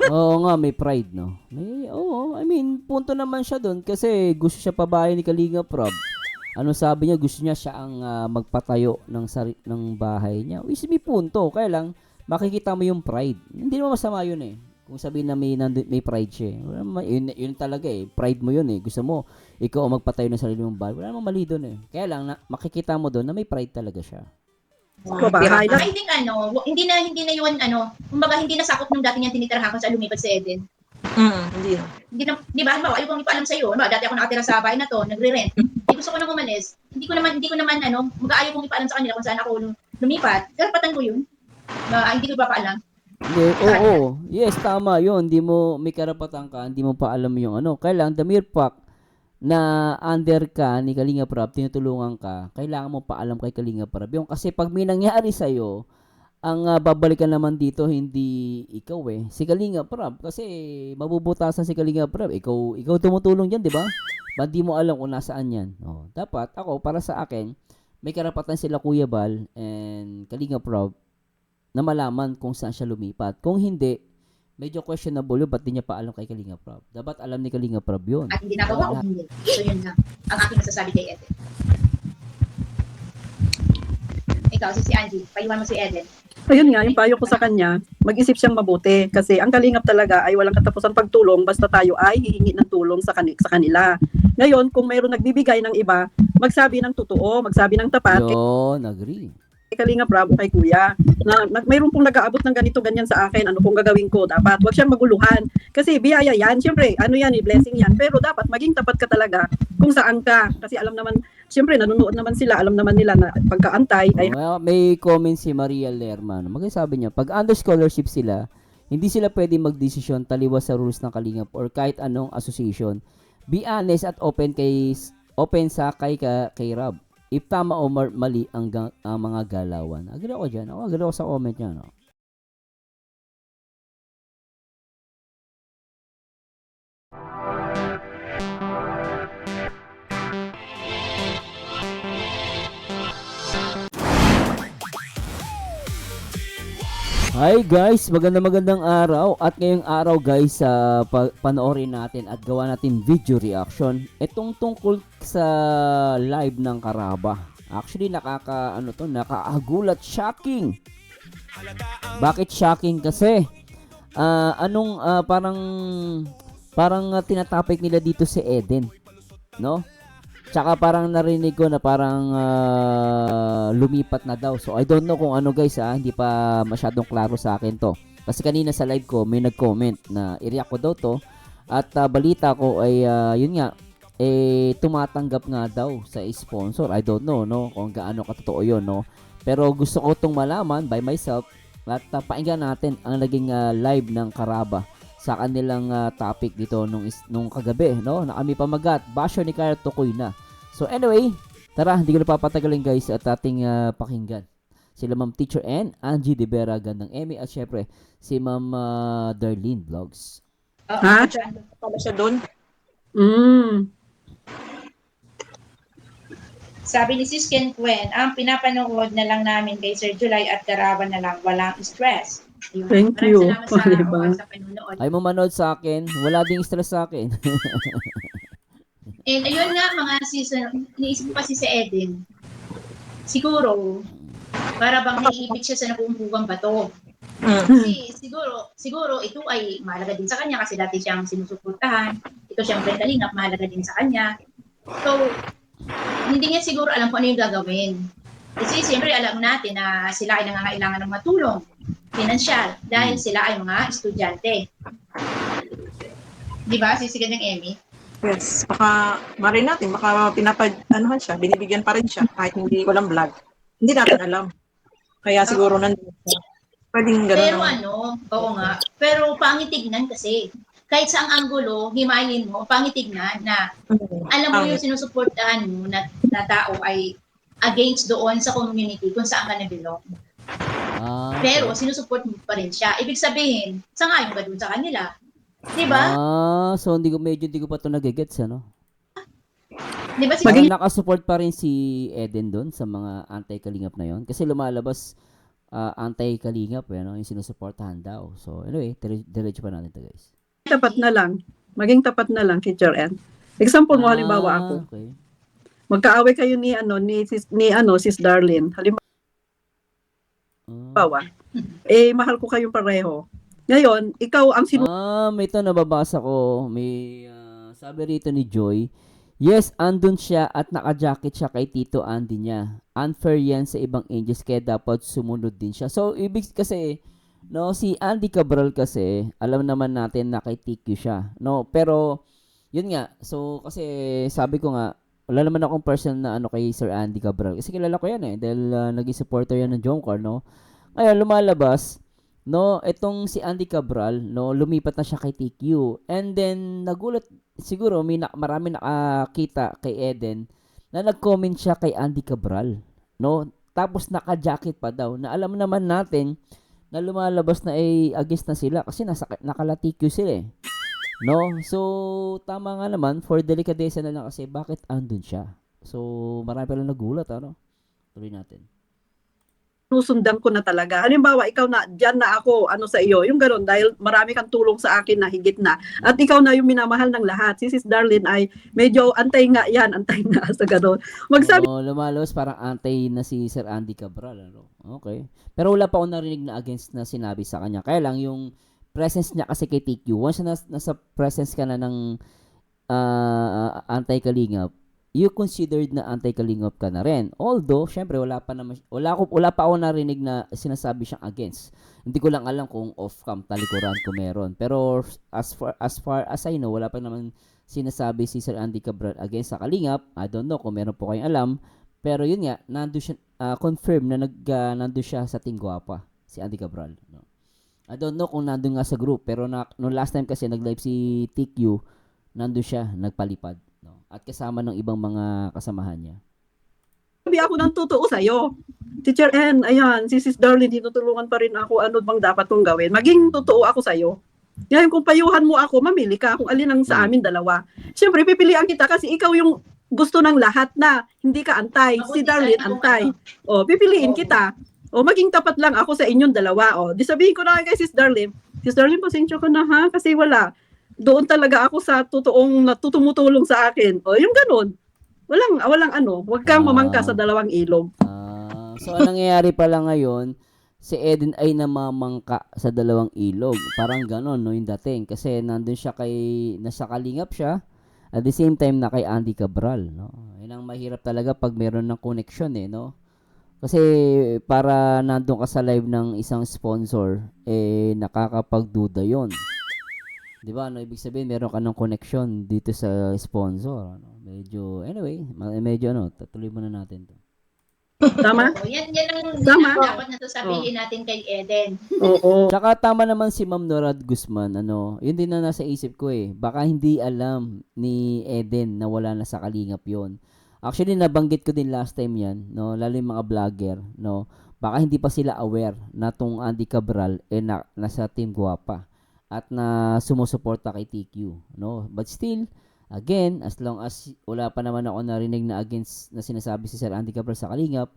Oo nga, may pride, no? Oo, I mean, punto naman siya doon kasi gusto siya pabahay ni Kalinga Prab. Ano sabi niya, gusto niya siya ang magpatayo ng bahay niya. Which may punto, kaya lang, makikita mo yung pride. Hindi naman masama yun eh. Kung sabihin na may pride siya. Yun talaga eh. Pride mo yun eh. Gusto mo, ikaw ang magpatayo ng sarili mong bahay. Wala namang mali doon eh. Kaya lang, makikita mo doon na may pride talaga siya. Bahay lang. I think hindi na yun kumbaga hindi na sakop nung dati niyang tinitirahan kung saan lumipat si Eden. Hindi na. Hindi na, di ba? Halimbawa, ayaw kong ipaalam sa iyo. Dati ako nakatira sa bahay na to, nagre-rent. Gusto ko nang umalis. Hindi ko naman mag-aayaw kong ipaalam sa kanila kung saan ako lumipat. Karapatan ko yun. Hindi ko ipapaalam. Hindi, oo. Yes, tama yun. Hindi mo, may karapatan ka, hindi mo pa alam yung ano. Kaya lang, the mere fact na under ka ni Kalinga Prab, tinutulungan ka, kailangan mo paalam kay Kalinga Prab. Yung, kasi pag may nangyari sa'yo, ang babalikan naman dito, hindi ikaw eh. Si Kalinga Prab. Kasi mabubutasan si Kalinga Prab. Ikaw tumutulong dyan, di ba? Ba't di mo alam kung nasaan yan? Oh, dapat, ako, para sa akin, may karapatan sila Kuya Bal and Kalinga Prab na malaman kung saan siya lumipat. Kung hindi, medyo questionable yun, ba't di niya pa alam kay Kalinga Prab? Dapat alam ni Kalinga Prab yun. At hindi nagawa o hindi. So yun lang. Ang aking masasabi kay Eden. Ikaw, si Angie, payuhan mo si Eden. Ayun nga, yung payo ko sa kanya, mag-isip siyang mabuti. Kasi ang kalingap talaga ay walang katapusan pagtulong basta tayo ay hihingi ng tulong sa kanila. Ngayon, kung mayroong nagbibigay ng iba, magsabi ng totoo, magsabi ng tapat. Yun, agree. Kalinga Prab o kay Kuya na mayroon pong nag-aabot ng ganito ganyan sa akin, ano pong gagawin ko, dapat wag siyang maguluhan kasi biyaya yan, syempre ano yan, blessing yan, pero dapat maging tapat ka talaga kung saan ka, kasi alam naman, syempre nanonood naman sila, alam naman nila na pagkaantay ay May comment si Maria Lerman. Sabi niya, pag under scholarship sila, hindi sila pwede magdesisyon taliwas sa rules ng Kalingap or kahit anong association. Be honest at open sa kay Rob. If tama o mali ang mga galawan. Agree ako dyan. Agree ako sa comment niya. No? Hi guys, magandang araw. At ngayong araw guys, panoorin natin at gawa natin video reaction. Itong tungkol sa live ng Karaba. Actually nakakagulat, shocking. Bakit shocking? Kasi parang tinatopic nila dito si Eden, no? Tsaka parang narinig ko na parang lumipat na daw. So I don't know kung ano guys hindi pa masyadong klaro sa akin to. Kasi kanina sa live ko may nag-comment na i-react ko daw to. At balita ko ay yun nga, tumatanggap nga daw sa sponsor. I don't know no kung gaano katotoo yun no. Pero gusto ko tong malaman by myself at pakinggan natin ang naging live ng Karaba sa kanilang topic dito nung kagabi, no? Na kami pamagat, basyo ni Kyle Tukoy na. So anyway, tara, hindi ko na papatagalin guys at ating pakinggan. Sila Ma'am Teacher N, Angie De Vera, Gandang Emmy at syempre si Ma'am Darlene Vlogs. ha? Pala siya doon. Sabi ni Sis Ken Cuen, ang pinapanood na lang namin kay Sir July at Karaba na lang, walang stress. Ayun. Thank you. Maraming salamat Diba? sa panonood. Ay mo manood sa akin, wala ding stress sa akin. And ayun nga mga sis, iniisip ko kasi si Eden, siguro, para bang naiipit siya sa nabubugang bato. Kasi siguro ito ay mahalaga din sa kanya kasi dati siyang sinusuportahan. Ito siyempre Kalingap, mahalaga din sa kanya. So, hindi niya siguro alam kung ano yung gagawin. Kasi siyempre alam natin na sila ay nangangailangan ng matulong pinansyal dahil sila ay mga estudyante. Di ba? Sisigan ng Emmy. Yes. Baka, marin natin, baka siya, binibigyan pa rin siya kahit hindi ko lang vlog. Hindi natin alam. Kaya siguro nandun siya. Pwedeng gano'n. Pero oo nga. Pero pangitignan kasi. Kahit sa ang anggulo, himayin mo, pangitignan na alam mo yung sinusuportahan mo na tao ay against doon sa community kung saan ka na-belong. Pero sinusuport mo pa rin siya. Ibig sabihin, sangayon ka dun sa kanila. Diba? So medyo di ko pa ito nagigets, ano? Diba Parang nakasupport pa rin si Eden doon sa mga anti-kalingap na yon. Kasi lumalabas anti-kalingap, yung sinusuportahan daw. So, anyway, diretso pa natin to, guys. Tapat na lang. Maging tapat na lang, Teacher N. Example mo, halimbawa ako. Okay. Magkaaway kayo sis Darlene. Halimbawa, mahal ko kayong pareho. Ngayon, ikaw ang May ito nababasa ko. May sabi rito ni Joy, yes, andun siya at naka-jacket siya kay Tito Andy niya. Unfair yan sa ibang angels kaya dapat sumunod din siya. So, ibig kasi, no, si Andy Cabral kasi, alam naman natin na kay TQ siya. No, pero, yun nga. So, kasi sabi ko nga, wala naman akong person na kay Sir Andy Cabral. Kasi kilala ko yan dahil naging supporter yan ng Jomcar, no. Ngayon, lumalabas, no, itong si Andy Cabral, no, lumipat na siya kay TQ. And then, nagulat, siguro, marami nakakita kay Eden na nag-comment siya kay Andy Cabral, no? Tapos naka-jacket pa daw, na alam naman natin na lumalabas na against na sila kasi nakala TQ sila no? So, tama nga naman, for delikadesa na lang kasi bakit andun siya? So, marami pa lang nagulat, tuloy natin. sinusundan ko na talaga. Halimbawa, ikaw na, dyan na ako, sa iyo. Yung gano'n, dahil marami kang tulong sa akin na higit na. At ikaw na yung minamahal ng lahat. Si Sis Darlene ay medyo antay nga sa gano'n. Magsabi lumalabas parang antay na si Sir Andy Cabral, Okay. Pero wala pa akong narinig na against na sinabi sa kanya. Kaya lang, yung presence niya kasi kay TQ, once na nasa presence ka na ng anti-kalingap, you considered na anti-kalingap ka na rin. Although, syempre, wala pa ako narinig na sinasabi siyang against. Hindi ko lang alam kung off-cam talikuran ko meron. Pero, as far as I know, wala pa naman sinasabi si Sir Andy Cabral against sa kalingap. I don't know kung meron po kayong alam. Pero yun nga, nandun siya, confirm na nandun siya sa Team Guapa, si Andy Cabral. No? I don't know kung nandun nga sa group. Pero no last time kasi nag-live si TQ, nandun siya, nagpalipad. No? At kasama ng ibang mga kasamahan niya. ako ng totoo sa'yo. Teacher N, ayan, si Sis Darlene, tinutulungan pa rin ako, ano bang dapat kong gawin. Maging totoo ako sa'yo. Ngayon, kung payuhan mo ako, mamili ka kung alin ang sa amin dalawa. Siyempre, pipilian kita kasi ikaw yung gusto ng lahat na hindi ka antay. Si Darlene, antay. O, pipiliin kita. O, maging tapat lang ako sa inyong dalawa. O, di sabihin ko na kay Sis Darlene, pasensya ka na ha, kasi wala. Doon talaga ako sa totoong tumutulong sa akin. O, yung ganun. Walang huwag kang mamangka sa dalawang ilog. So, anong nangyayari pala ngayon, si Eden ay namamangka sa dalawang ilog. Parang ganon, no, yung dating. Kasi nandun siya nasa kalingap siya, at the same time na kay Andy Cabral, no. Yun ang mahirap talaga pag meron ng connection, no. Kasi para nandun ka sa live ng isang sponsor, nakakapagduda yon. Di ba? Ibig sabihin, meron ka ng connection dito sa sponsor. Medyo tuloy muna natin to. Tama? Yan ang Tama. dapat na sasabihin natin kay Eden. Oo. Tsaka tama naman si Ma'am Norad Guzman, yun din na nasa isip ko baka hindi alam ni Eden na wala na sa kalingap yon. Actually, nabanggit ko din last time yan, no, lalo yung mga vlogger, no, baka hindi pa sila aware na tong Andy Cabral nasa Team Guapa at na sumusuporta kay TQ, no, but still, again, as long as wala pa naman ako narinig na against na sinasabi si Sir Andy Cabral sa kalingap,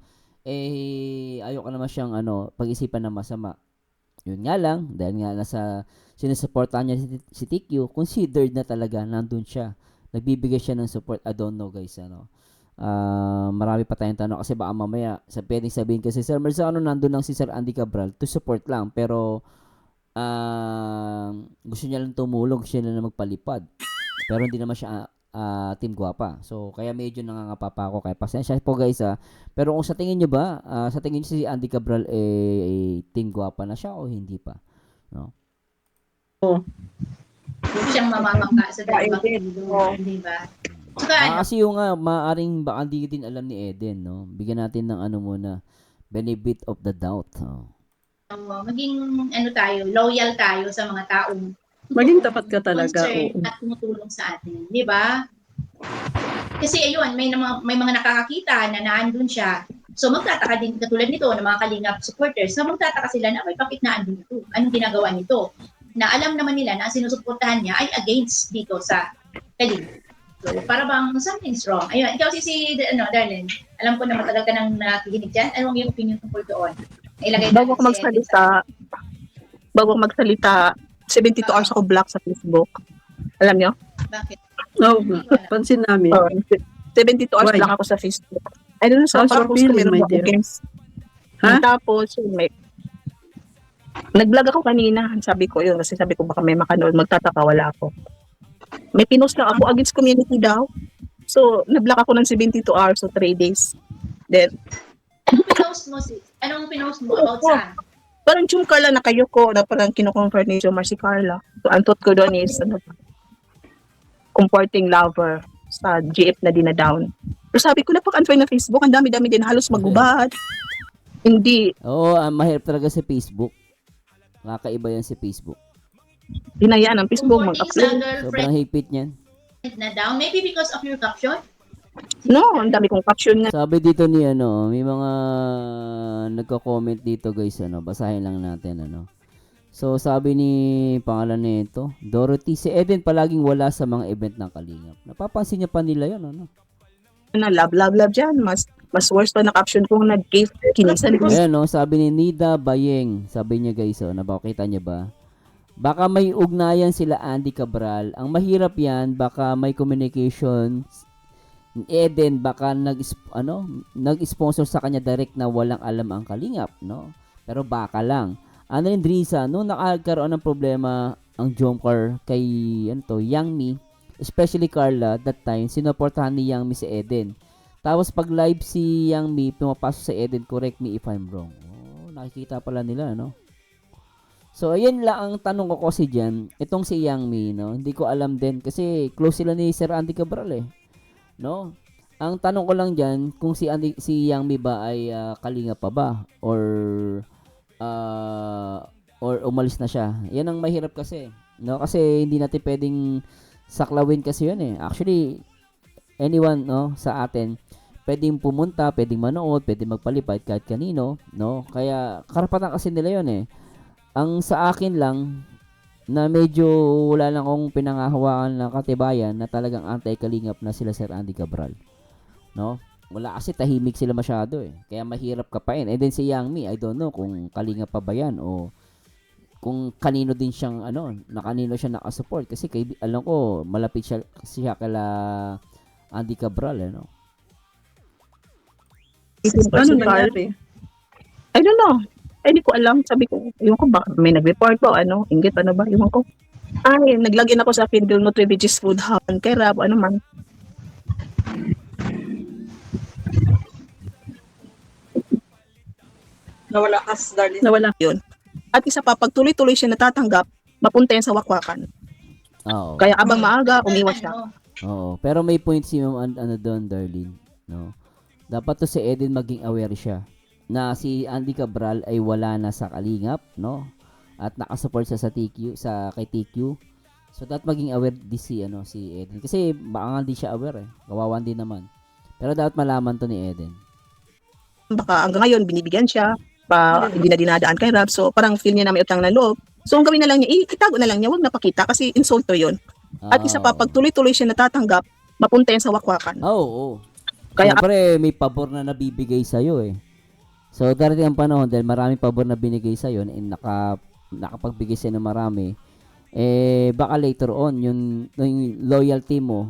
ayoko naman siyang pag-isipan na masama. Yun nga lang, dahil nga sinusuportahan niya si TQ, considered na talaga nandun siya. Nagbibigay siya ng support. I don't know, guys, marami pa tayong tanong kasi baka mamaya pwedeng sabihin kasi Sir Merza, nandun lang si Sir Andy Cabral to support lang, pero gusto niya lang tumulong, gusto niya lang magpalipad. Pero hindi naman siya Team Guapa. So, kaya medyo nangangapa pa ako. Kaya pasensya po, guys, Pero kung sa tingin niyo ba, sa tingin niyo si Andy Cabral Team Guapa na siya o hindi pa? No? Huwag siyang mamamangka sa dalawang ilog, di ba? Kasi yung maaring baka hindi din alam ni Eden, no? Bigyan natin ng muna, benefit of the doubt. Maging tayo, loyal tayo sa mga taong Maging tapat ka talaga. concern at tumutulong sa atin, di ba? Kasi ayun, may mga nakakakita na naandun siya. So magtataka din katulad nito ng mga kalingap supporters, na magtataka sila na bakit naandun ito? Anong ginagawa nito? Na alam naman nila na sinusuportahan niya ay against dito sa kalingap. So para bang something's wrong. Ayun, ikaw si Darlene, alam ko na matagal ka nang nakikinig dyan. Anong iyong opinion tungkol doon? Ilagay Bago ako natin si Eden sa- magsalita, 72 hours ako block sa Facebook. Alam nyo? Bakit? No, pansin namin. 72 hours Why? block ako sa Facebook. I don't know, sa How's your post ko feeling, meron my ako dear? games. Ha? Tapos, nag-vlog ako kanina. Sabi ko yun, kasi sabi ko baka may makanood. Magtataka, wala ako. May pinost lang ako against community daw. So, nag-block ako ng 72 hours, so 3 days. Then, Anong pinost mo, sis? Anong pinost mo about saan? parang Jum Carla na kayo ko, na parang kino-confirm ni Jomar si Carla. So, ang thought ko doon is, comforting lover sa GF na dinadown. Pero sabi ko, napaka-unfair na Facebook. Ang dami-dami din, halos magubad. Hindi, Oo, mahirap talaga sa Facebook. Nakakaiba yan si Facebook. dinayaan ang Facebook Comforting sa mag-upload. Sobrang girlfriend higpit niyan. na down. Maybe because of your caption? No, ang dami kong caption nga. Sabi dito ni may mga nagko-comment dito guys, basahin lang natin So sabi ni pangalan nito, Dorothy, si Eden palaging wala sa mga event ng Kalingap. Napapansin niya pa nila 'yon, Na love dyan. Mas worse pa na caption ko nag-give kinisan ko. Ayan, sabi ni Nida Bayeng, sabi niya guys, nakakita niya ba? Baka may ugnayan sila Andy Cabral. Ang mahirap 'yan, baka may communication. Eden baka nag-sponsor sa kanya direct na walang alam ang Kalingap, no? Pero baka lang. Ano rin Drisa, nung nakakaroon ng problema ang Jomcar kay Yangmi, especially Carla, that time, sinuportahan ni Yangmi si Eden. Tapos pag live si Yangmi, pumapasok sa Eden, correct me if I'm wrong. Oh, nakikita pala nila, no? So, ayan lang ang tanong ko kasi dyan. Itong si Yangmi, no? Hindi ko alam din kasi close sila ni Sir Andy Cabral, no? Ang tanong ko lang dyan, kung si Yangmi ba ay kalinga pa ba? Or umalis na siya. Yan ang mahirap kasi, no? Kasi hindi natin pwedeng saklawin kasi yun Actually, anyone, no, sa atin, pwedeng pumunta, pwedeng manood, pwedeng magpalipad kahit kanino, no? Kaya karapatan kasi nila yun Ang sa akin lang na medyo wala lang akong pinangahawakan na katibayan na talagang anti-kalingap na sila Sir Andy Cabral, no? Wala kasi tahimik sila masyado kaya mahirap kapain. And then si Yangmi, I don't know kung kalingap pa ba yan o kung kanino din siyang na kanino siya nakasupport kasi alam ko malapit siya kala Andy Cabral no. Ano nangyari? I don't know. Ay, hindi ko alam. Sabi ko, yung ko ba, may nag-report po, inggit, ba? Yung ko. Ay, naglagin ako sa Kindle no Triviges Food Hound. Kay Rab, man. Nawala as darling. Nawala. Yun. At isa pa, pag tuloy-tuloy siya natatanggap, mapunta yan sa wakwakan. Oo. Kaya abang maaga, umiwas siya. Oo, pero may point si Ma'am doon, Darlene, no. Dapat to si Eden maging aware siya na si Andy Cabral ay wala na sa Kalingap, no? At nakasupport siya sa TQ, kay TQ. So dapat maging aware si Eden kasi baka hindi siya aware Kawawan din naman. Pero dapat malaman to ni Eden. Baka hanggang ngayon, binibigyan siya, hindi na dinadaan kay Rab. So, parang feel niya na may utang na loob. So, ang gawin na lang niya, itago na lang niya, wag napakita kasi insulto yun. At isa pa, pag tuloy-tuloy siya natatanggap, mapunta yan sa wakwakan. Oo. Kaya, Siyempre, may pabor na nabibigay sa'yo So, darating ang panahon dahil maraming pabor na binigay sa'yo nakapagbigay sa'yo ng marami, baka later on, yung loyalty mo,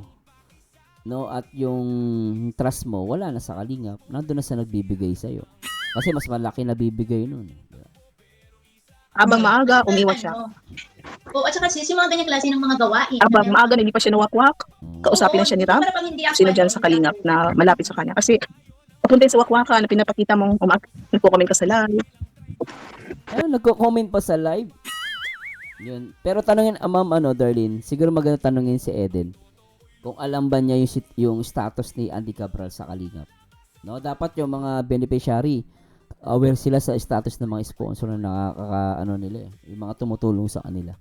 no, at yung trust mo, wala na sa Kalingap, nandun na sa nagbibigay sa'yo. Kasi mas malaki na bibigay nun. abang maaga, umiwas siya. Oo, at saka sis, yung mga ganyang klase ng mga gawain. Abang maaga, hindi pa siya nawakwak. Kausapin na siya ni Rab. Sino dyan sa Kalingap na malapit sa kanya. Kasi, papunta sa wakwakan na pinapakita mong nagko-comment ka sa live. Nagko-comment pa sa live. Yun. Pero tanungin, Ma'am, Darlene, siguro maganda tanungin si Eden kung alam ba niya yung status ni Andy Cabral sa Kalingap. No, dapat yung mga beneficiary aware sila sa status ng mga sponsor na nila yung mga tumutulong sa kanila.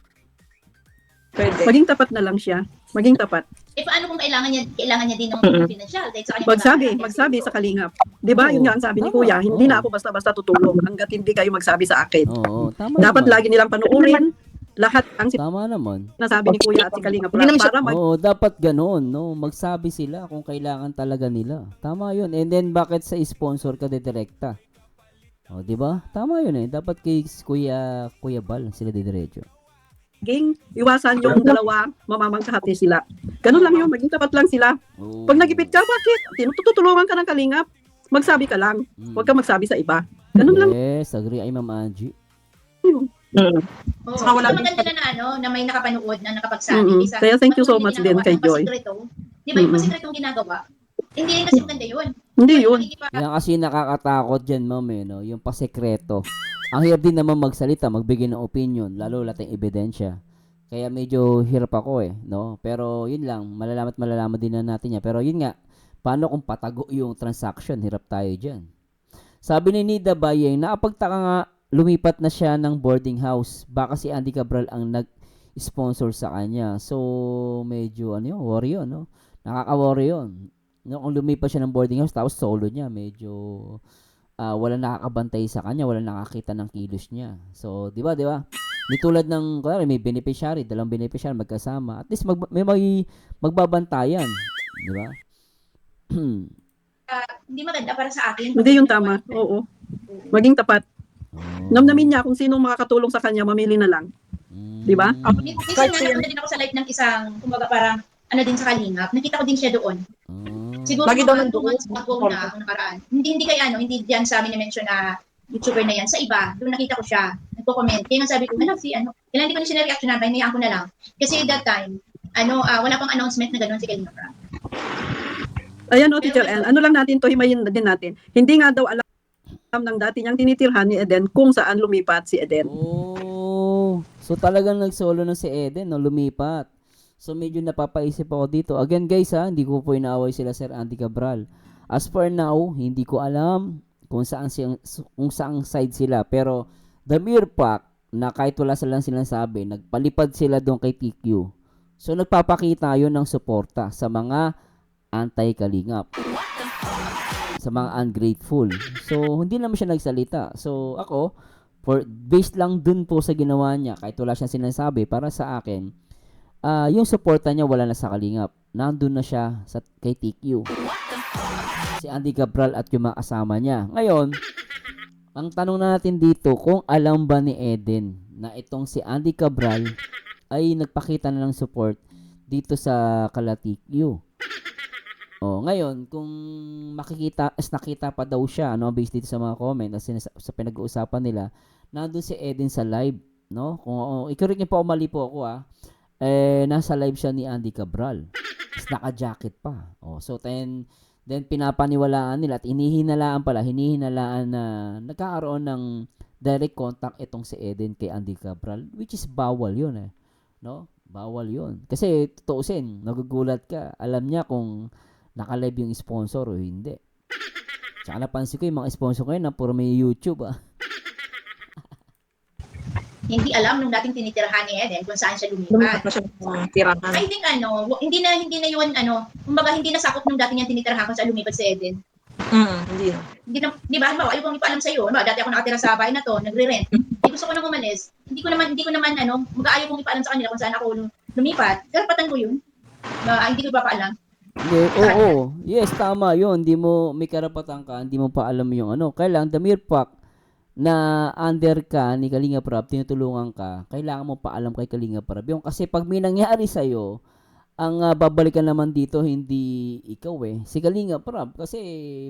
Pwede. Maging tapat na lang siya. Maging tapat. Paano kung kailangan niya din ng financial? Dahil sa kanya Magsabi sa Kalingap. 'Di ba? Oo, Yun nga ang sabi ni tama. Kuya, hindi Oo. na ako basta-basta tutulong hangga't hindi kayo magsabi sa akin. Oo, tama Dapat naman. lagi nilang panuurin lahat ang Tama naman. sinasabi ni Kuya at si Kalingap Hindi naman para Oo, dapat ganoon, no? Magsabi sila kung kailangan talaga nila. Tama 'yun. And then bakit sa sponsor ka direkta? O, di ba? Tama yun eh. Dapat kay Kuya Bal sila didiretso. Maging iwasan yung dalawa, mamamangkahati sila. Ganun lang yun, maging tapat lang sila. Oo. Pag nagipit ka, bakit? Tutulungan ka ng kalingap. Magsabi ka lang. Mm. Huwag ka magsabi sa iba. Ganun lang. Yes, agree ay Ma'am Angie. Yun. Oo. Saka wala Ito maganda na may nakapanood na nakapagsabi. Mm-mm. Kaysa, Kaya thank you so pag much din ginagawa kay ng Joy. pasikreto, di ba yung pasikretong ginagawa? Hindi rin kasi maganda yun. Hindi yun. Yan kasi nakakatakot dyan, ma'am, eh, no? Yung pasekreto. Ang hirap din naman magsalita, magbigay ng opinion, lalo lahat ng ebidensya. Kaya medyo hirap ako eh, no? Pero yun lang, malalaman din na natin yan. Pero yun nga, paano kung patago yung transaction? Hirap tayo dyan. Sabi ni Nida Bayeng, nakapagtaka nga, lumipat na siya ng boarding house. Baka si Andy Cabral ang nag-sponsor sa kanya. So, medyo, worry yun, no? Nakaka-worry yun. No, kung lumipat siya ng boarding house, tapos solo niya, medyo wala nakakabantay sa kanya, wala nakakita ng kilos niya. So, di ba? Di tulad ng, kunwari, may beneficiary, dalawang beneficiary magkasama. At least may magbabantayan. Di ba? Hindi maganda para sa akin. Hindi yung tama. Oo. Maging tapat. Namnamin niya kung sino makakatulong sa kanya, mamili na lang. Di ba? Minsan nga napunta din ako sa live ng isang, kumbaga parang, din sa Kalingap. Nakita ko din siya doon. Siguro Lagi daw mga 2 nandoon. months ago na ang nakaraan. Hindi kay hindi diyan sa amin na-mention na YouTuber na yan. Sa iba, doon nakita ko siya. Nagko-comment. Kaya nga sabi ko, kailan hindi ko na siya na-reaction na, hinayaan ko na lang. Kasi that time, wala pang announcement na gano'n si Kalingap. Ayan o, Teacher Ann, ano lang natin to, himayin din natin. Hindi nga daw alam ng dati niyang tinitirhan ni Eden kung saan lumipat si Eden. Oh, so talagang nagsolo na si Eden, no, lumipat. So medyo napapaisip ako dito. Again guys hindi ko po inaaway sila Sir Andy Cabral. As for now, hindi ko alam kung saang side sila. Pero the mere fact na kahit wala silang sabi, nagpalipad sila doon kay TQ. So nagpapakita yun ng suporta sa mga anti-kalingap. Sa mga ungrateful. So hindi naman siya nagsalita. So ako, based lang dun po sa ginawa niya, kahit wala siyang sinasabi, para sa akin, yung suporta niya wala na sa Kalingap. Nandun na siya kay TQ. Si Andy Cabral at yung mga kasama niya. Ngayon, ang tanong na natin dito, kung alam ba ni Eden na itong si Andy Cabral ay nagpakita na ng support dito sa kala TQ. Ngayon, kung nakita pa daw siya, based dito sa mga comment, sa pinag-uusapan nila, nandun si Eden sa live, no? Kung i-correct niyo po, mali po ako, nasa live siya ni Andy Cabral. Tapos naka-jacket pa. So then pinapaniwalaan nila at hinihinalaan na nagkakaroon ng direct contact itong si Eden kay Andy Cabral, which is bawal yun no? Bawal yun. Kasi tutuusin, nagugulat ka. Alam niya kung naka-live yung sponsor o hindi. Tsaka napansin ko yung mga sponsor ko yun na puro may YouTube Hindi alam nung dating tinitirahan ni Eden kung saan siya Lumipat lumipat. na siya ng tirahan. I think hindi na yun kumbaga hindi nasakop nung dating niyang tinitirahan kung saan lumipat si Eden. Hindi na. Hindi na, di ba, halimbawa, ayaw kong ipaalam sa'yo, dati ako nakatira sa bahay na to, nagre-rent. Gusto ko nang umalis, hindi ko naman, ayaw kong ipaalam sa kanila kung saan ako lumipat. Karapatan ko yun. Hindi ko ipapaalam. Oo. Yes, tama yun. May karapatan ka, hindi mo pa alam yung Kailangan, the mere fact na under ka ni Kalinga Prab, tinutulungan ka, kailangan mo pa alam kay Kalinga Prab. Yung, kasi pag may nangyari sa'yo, ang babalikan naman dito, hindi ikaw si Kalinga Prab. Kasi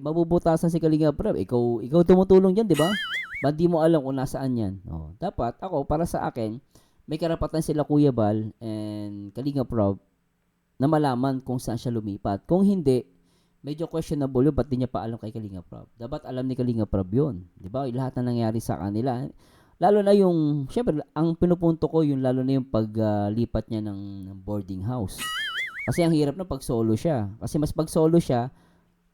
mabubutasan si Kalinga Prab. Ikaw tumutulong dyan, di ba? Ba't di mo alam kung nasaan yan? Dapat, para sa akin, may karapatan sila Kuya Bal and Kalinga Prab na malaman kung saan siya lumipat. Kung hindi, medyo questionable yun, ba't di niya pa alam kay Kalinga Prab? Dapat alam ni Kalinga Prab yun. Di ba? Lahat na nangyari sa kanila. Lalo na yung, syempre, ang pinupunto ko, lalo na yung paglipat niya ng boarding house. Kasi ang hirap na pag solo siya. Kasi mas pag solo siya,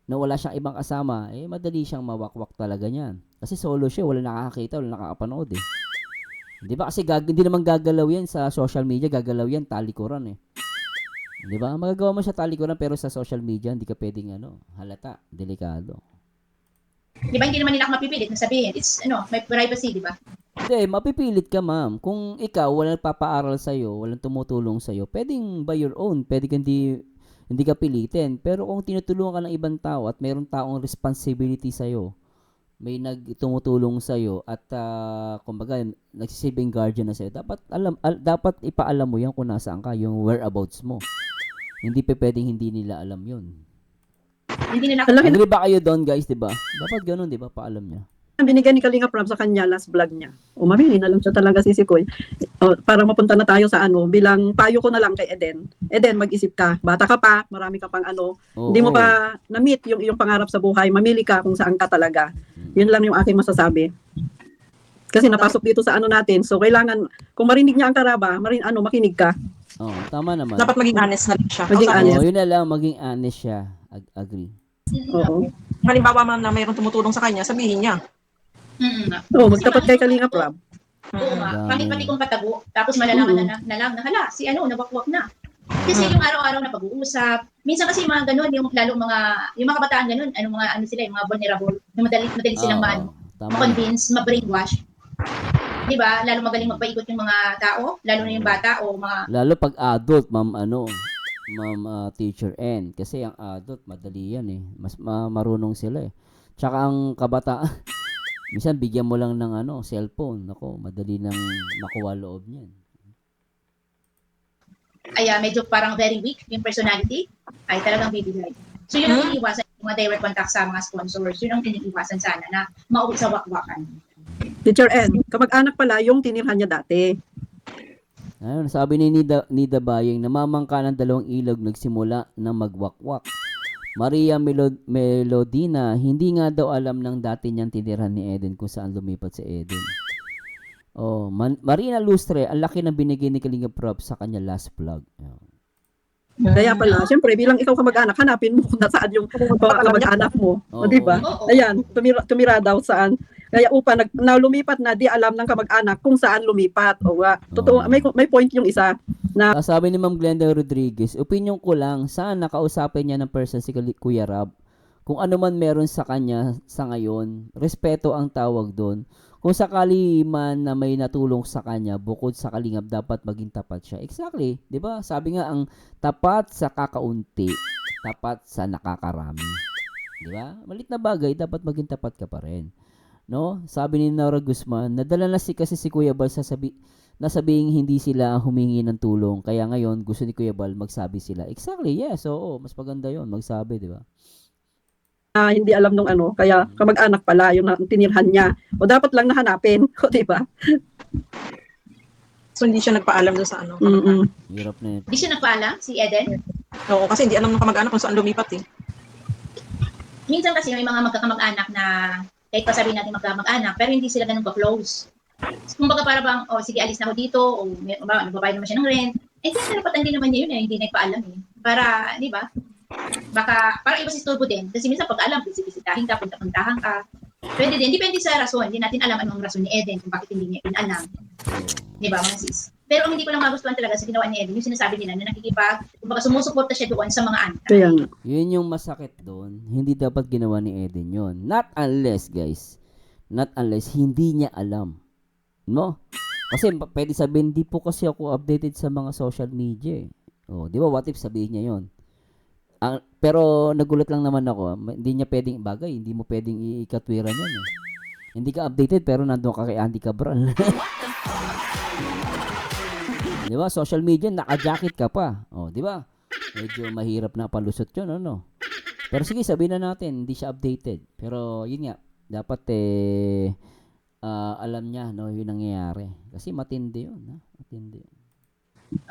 na wala siyang ibang kasama, madali siyang mawakwak talaga niyan. Kasi solo siya, wala nakakakita, wala nakakapanood Di ba? Kasi hindi naman gagalaw yan sa social media, gagalaw yan, talikuran Di ba? Magagawa mo siya talikuran pero sa social media hindi ka pwedeng halata, delikado. Di ba hindi naman nila ako mapipilit na sabihin, it's may privacy, di ba? Hindi, mapipilit ka ma'am. Kung ikaw walang papaaral sa'yo, walang tumutulong sa'yo, pwedeng by your own, pwedeng hindi ka pilitin. Pero kung tinutulungan ka ng ibang tao at mayroong taong responsibility sa'yo, may nagtumutulong sa iyo at kumbaga nagsisilbing guardian na sa dapat dapat ipaalam mo 'yan kung nasaan ka, yung whereabouts mo. Hindi pa pwedeng hindi nila alam 'yun. Hindi nila Alam Agree ba kayo doon, guys, 'di ba? Dapat ganoon, 'di ba? Paalam niya. binigyan ni Kalinga Prab sa kanya last vlog niya. O mamili na lang siya talaga si Sikoy. O, para mapunta na tayo sa ano, bilang payo ko na lang kay Eden. Eden, mag-isip ka. Bata ka pa, marami ka pang ano. Hindi mo Oo. pa na-meet yung iyong pangarap sa buhay. Mamili ka kung saan ka talaga. Yun lang yung aking masasabi. Kasi napasok dito sa ano natin. So kailangan kung marinig niya ang karaba, makinig ka. Oh, tama naman. Dapat maging honest na lang siya. Maging Kausapin honest. Oh, yun na lang, maging honest siya. Agree. Oo. niya. Halimbawa ma'am na mayroong tumutulong sa kanya, sabihin niya. Oo, magtapat kay Kalinga Prab. Oo nga. Dami. Pangit pati kong patago. Tapos malalaman na lang na hala, si ano, nawakwak na. Kasi yung araw-araw na pag-uusap, minsan kasi yung mga ganun, yung mga kabataan ganun, ano sila, yung mga vulnerable, yung madali silang Tama. ma-convince, ma-brainwash. 'Di ba? Lalo magaling magpaikot yung mga tao, lalo na yung bata o mga Lalo pag adult, ma'am teacher N. Kasi ang adult, madali yan eh. Mas marunong sila eh. Tsaka ang kabataan, minsan bigyan mo lang ng cellphone. Nako, madali nang makuha loob niyan. medyo parang very weak yung personality, ay talagang bibigay. So yun ang iniiwasan yung mga direct contact sa mga sponsors. Yun ang iniiwasan sana na mauwi sa wakwakan. Teacher N, kamag-anak pala yung tinirhan niya dati. Ayun, sabi ni Nida Bayeng, namamangka ng 2 ilog nagsimula na magwakwak. Maria Melodina, hindi nga daw alam ng dati niyang tinirhan ni Eden kung saan lumipat si Eden. Oh, Marina Lustre, ang laki ng binigay ni Kalinga Prab sa kanya last vlog. Kaya pala, siyempre, bilang ikaw kamag-anak, hanapin mo kung nasaan yung kamag-anak mo. Oo. O, di ba? Oo. Ayan, tumira daw saan. Kaya na lumipat na, di alam ng kamag-anak kung saan lumipat. O, totoo, may point yung isa. Sabi ni Ma'am Glenda Rodriguez, opinion ko lang, sana kausapin niya ng person si Kuya Rab. Kung ano man meron sa kanya sa ngayon, respeto ang tawag doon. Kung sakali man na may natulong sa kanya, bukod sa kalingap, dapat maging tapat siya. Exactly. 'Di ba? Sabi nga, ang tapat sa kakaunti, tapat sa nakakarami. 'Di ba? Malit na bagay, dapat maging tapat ka pa rin. No? Sabi ni Nora Guzman, nadala na kasi si Kuya Bal nasabing hindi sila humingi ng tulong. Kaya ngayon, gusto ni Kuya Bal magsabi sila. Exactly, yes. Oo, mas maganda yon magsabi, 'di ba? Hindi alam nung ano, kaya kamag-anak pala yung tinirhan niya. O dapat lang nahanapin. O, di ba? So hindi siya nagpaalam doon sa ano. Mm-mm. Hirap na yun. Hindi siya nagpaalam, si Eden. Oo, kasi hindi alam ng kamag-anak kung saan lumipat eh. Minsan kasi may mga magkakamag-anak na kahit pa sabihin natin magkamag-anak, pero hindi sila ganun ka-close. Kumbaga para bang, sige, alis na ako dito, o nagbabayad naman siya ng rent. Karapatan din naman niya yun, hindi nagpaalam eh. Para, di ba? Baka, para iba si istorbo din. Kasi minsan pag alam, bisitahin ka, punta-puntahan ka. Pwede din, depende sa rason. Hindi natin alam anong rason ni Eden kung bakit hindi niya pinalam. Di ba, mga sis? Pero ang hindi ko lang magustuhan talaga sa ginawa ni Eden, yung sinasabi nila na kumbaga sumusuporta siya doon sa mga anak. Kaya nga. Yun yung masakit doon. Hindi dapat ginawa ni Eden yon. Not unless, guys. Not unless hindi niya alam. No? Kasi pwede sabihin, di po kasi ako updated sa mga social media. Oh, di ba? What if sabihin niya yon? Pero nagulat lang naman ako. Hindi niya pwedeng bagay. Hindi mo pwedeng ikatwiran yun. Eh. Hindi ka updated pero nandun ka kay Andy Cabral. Di ba? Social media, naka-jacket ka pa. Oh, di ba? Medyo mahirap na palusot yun, ano? Pero sige, sabihin na natin, hindi siya updated. Pero yun nga, dapat alam niya, no, yung nangyayari. Kasi matindi yun, ha? Matindi yun.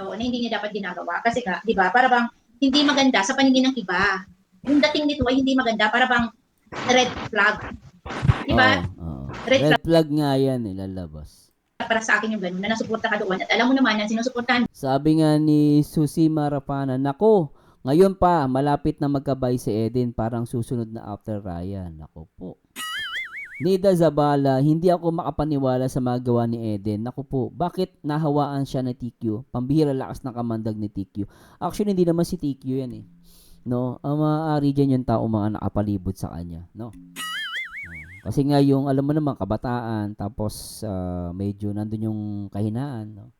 Oo, na hindi niya dapat ginagawa. Kasi nga, di ba, para bang hindi maganda sa paningin ng iba. Yung dating nito ay hindi maganda, para bang red flag. Di ba? Oo. Red Red flag nga yan, lalabas. Para sa akin yung ganun, na nasuporta ka doon. At alam mo naman, na sinusuportahan Sabi nga ni Susie Marapana, nako, ngayon pa, malapit na magkabay si Eden, parang susunod na after Ryan. Nako po. Nida Zabala, hindi ako makapaniwala sa mga gawa ni Eden. Naku po, bakit nahawaan siya ng TQ? Pambihira lakas ng kamandag ni TQ. Actually, hindi naman si TQ yan eh. No? Ang maaari dyan yung tao mga nakapalibot sa kanya. No? Kasi nga yung, alam mo naman, kabataan, tapos medyo nandun yung kahinaan. No?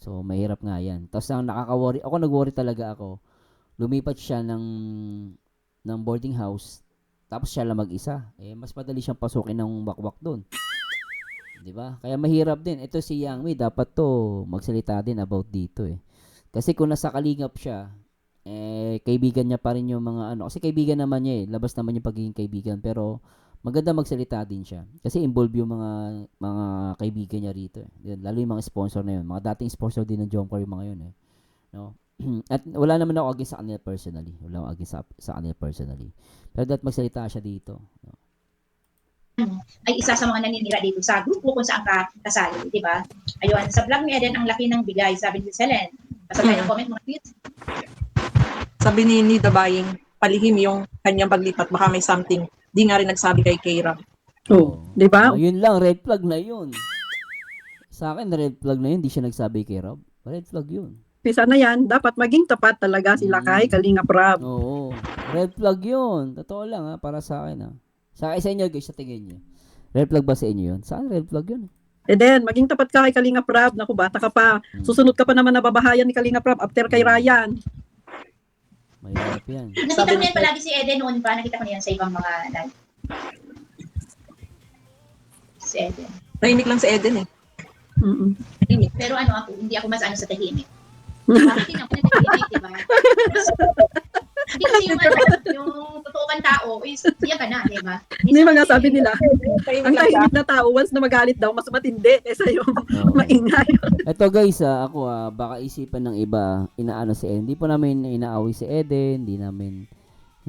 So, mahirap nga yan. Tapos ang nakaka-worry, ako nag-worry talaga ako. Lumipat siya ng boarding house. Tapos siya lang mag-isa. Mas madali siyang pasukin ng wakwak doon. 'Di ba? Kaya mahirap din. Ito si Yang Mi, dapat to magsalita din about dito eh. Kasi kung nasa kalingap siya, kaibigan niya pa rin yung mga ano. Kasi kaibigan naman niya eh. Labas naman yung pagiging kaibigan. Pero maganda magsalita din siya. Kasi involved yung mga kaibigan niya rito eh. Yun, lalo yung mga sponsor na yun. Mga dating sponsor din ng Jomcar yung mga yun eh. No? At wala naman ako against sa kanila personally. Wala ako against sa kanila personally. Pero dapat magsalita siya dito. No? Ay isa sa mga naninira dito sa grupo kung saan ka kasali, di ba? Ayun, sa vlog ni Eden, ang laki ng bigay, sabi ni Selen. Pasabay ng comment mga tweets. Sabi ni Nida Baying, palihim yung kanyang paglipat, baka may something. Di nga rin nagsabi kay Keira. Oh, 'di ba? Yun lang, red flag na yun. Sa akin, red flag na yun. Di siya nagsabi kay Rob. Red flag yun. Pisa na yan, dapat maging tapat talaga sila kay Kalinga Prab. Oo. Red flag yun. Totoo lang ha, para sa akin ha. Sa inyo guys, sa tingin nyo. Red flag ba sa inyo yun? Saan red flag yun? Then, maging tapat ka kay Kalinga Prab. Naku, bata ka pa. Susunod ka pa naman na babahayan ni Kalinga Prab after kay Ryan. Mahirap yan. Nakita ko yan palagi si Eden noon pa, nakita ko na yan sa ibang mga live. Si Eden. Tahimik lang si Eden eh. Mm-mm. Tahimik. Pero ano ako, hindi ako mas ano sa tahimik. Bakit din ako na tahimik, di ba? Hindi kasi yung totoo kang tao, is diyan ka na, di ba? Hindi mga sabi nila, Tahimik ang lang siya. tahimik na tao, once na magalit daw, mas matindi kaysa yung Oo. maingay. Ito guys, ako baka isipan ng iba, inaano si Eden. Hindi po namin inaaway si Eden, hindi